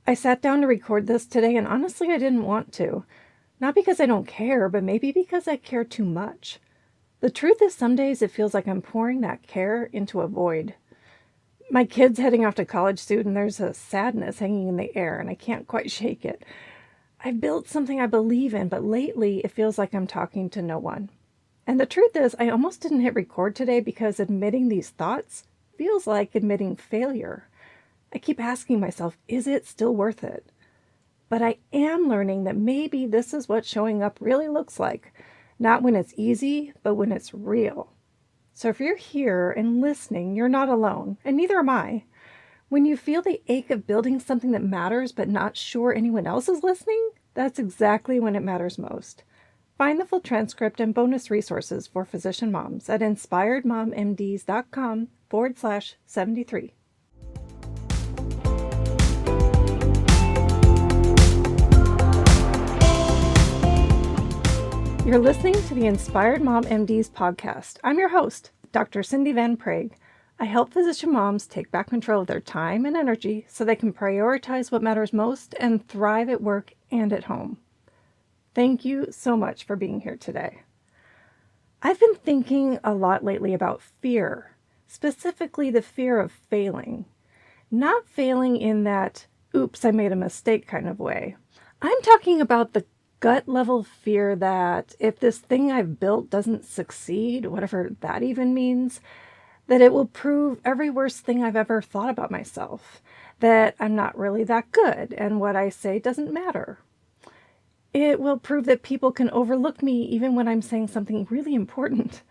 I sat down to record this today, and honestly, I didn't want to. Not because I don't care, but maybe because I care too much. The truth is, some days it feels like I'm pouring that care into a void. My kid's heading off to college soon, and there's a sadness hanging in the air, and I can't quite shake it. I've built something I believe in, but lately it feels like I'm talking to no one. And the truth is, I almost didn't hit record today because admitting these thoughts feels like admitting failure. I keep asking myself, is it still worth it? But I am learning that maybe this is what showing up really looks like. Not when it's easy, but when it's real. So if you're here and listening, you're not alone, and neither am I. When you feel the ache of building something that matters but not sure anyone else is listening, that's exactly when it matters most. Find the full transcript and bonus resources for physician moms at inspiredmommds.com/73. You're listening to the Inspired Mom MDs podcast. I'm your host, Dr. Cindy Van Prague. I help physician moms take back control of their time and energy so they can prioritize what matters most and thrive at work and at home. Thank you so much for being here today. I've been thinking a lot lately about fear, specifically the fear of failing. Not failing in that, oops, I made a mistake kind of way. I'm talking about the gut level fear that if this thing I've built doesn't succeed, whatever that even means, that it will prove every worst thing I've ever thought about myself, that I'm not really that good and what I say doesn't matter. It will prove that people can overlook me even when I'm saying something really important,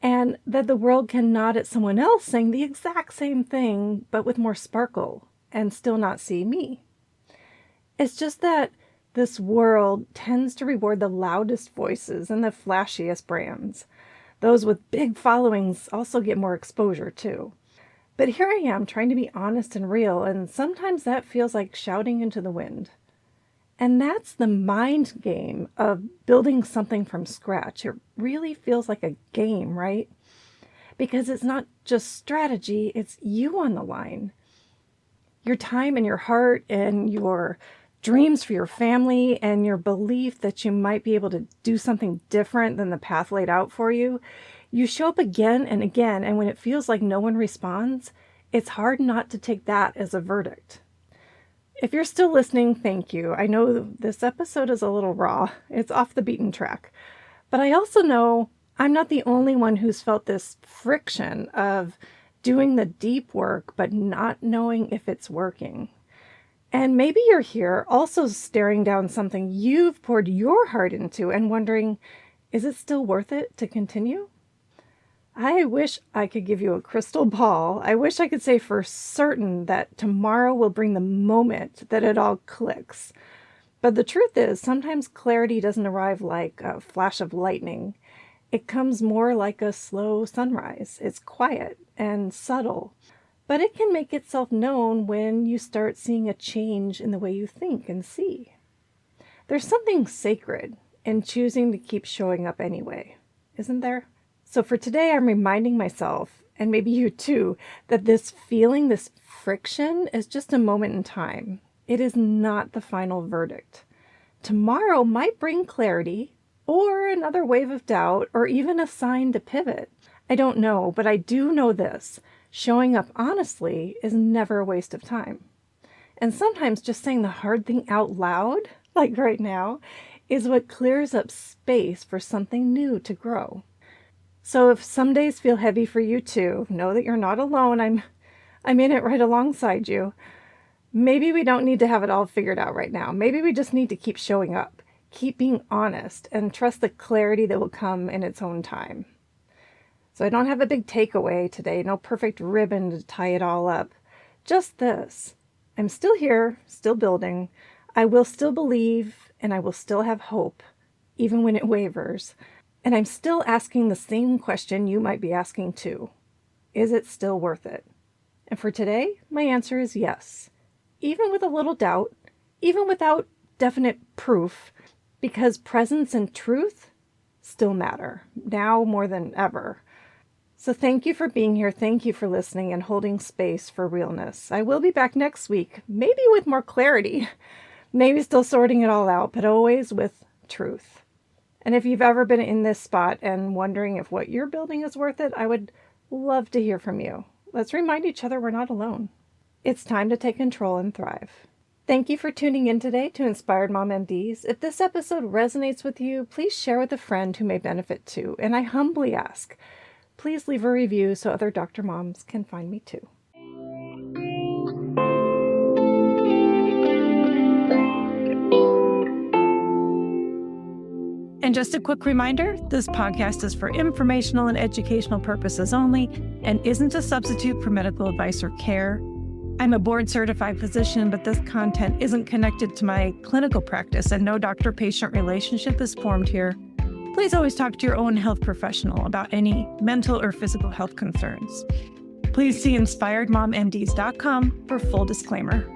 and that the world can nod at someone else saying the exact same thing but with more sparkle and still not see me. It's just that this world tends to reward the loudest voices and the flashiest brands. Those with big followings also get more exposure too. But here I am trying to be honest and real, and sometimes that feels like shouting into the wind. And that's the mind game of building something from scratch. It really feels like a game, right? Because it's not just strategy, it's you on the line. Your time and your heart and your dreams for your family and your belief that you might be able to do something different than the path laid out for you. You show up again and again, and when it feels like no one responds, it's hard not to take that as a verdict. If you're still listening, thank you. I know this episode is a little raw. It's off the beaten track. But I also know I'm not the only one who's felt this friction of doing the deep work but not knowing if it's working. And maybe you're here also staring down something you've poured your heart into and wondering, is it still worth it to continue? I wish I could give you a crystal ball. I wish I could say for certain that tomorrow will bring the moment that it all clicks. But the truth is, sometimes clarity doesn't arrive like a flash of lightning. It comes more like a slow sunrise. It's quiet and subtle, but it can make itself known when you start seeing a change in the way you think and see. There's something sacred in choosing to keep showing up anyway, isn't there? So for today, I'm reminding myself, and maybe you too, that this feeling, this friction, is just a moment in time. It is not the final verdict. Tomorrow might bring clarity, or another wave of doubt, or even a sign to pivot. I don't know, but I do know this. Showing up honestly is never a waste of time. And sometimes just saying the hard thing out loud, like right now, is what clears up space for something new to grow. So if some days feel heavy for you too, know that you're not alone. I'm in it right alongside you. Maybe we don't need to have it all figured out right now. Maybe we just need to keep showing up, keep being honest, and trust the clarity that will come in its own time. So I don't have a big takeaway today, no perfect ribbon to tie it all up. Just this. I'm still here, still building. I will still believe, and I will still have hope, even when it wavers. And I'm still asking the same question you might be asking too. Is it still worth it? And for today, my answer is yes. Even with a little doubt, even without definite proof, because presence and truth still matter, now more than ever. So thank you for being here. Thank you for listening and holding space for realness. I will be back next week, maybe with more clarity, maybe still sorting it all out, but always with truth. And if you've ever been in this spot and wondering if what you're building is worth it, I would love to hear from you. Let's remind each other we're not alone. It's time to take control and thrive. Thank you for tuning in today to Inspired Mom MDs. If this episode resonates with you, please share with a friend who may benefit too. And I humbly ask, please leave a review so other Dr. Moms can find me too. And just a quick reminder, this podcast is for informational and educational purposes only and isn't a substitute for medical advice or care. I'm a board-certified physician, but this content isn't connected to my clinical practice and no doctor-patient relationship is formed here. Please always talk to your own health professional about any mental or physical health concerns. Please see inspiredmommds.com for full disclaimer.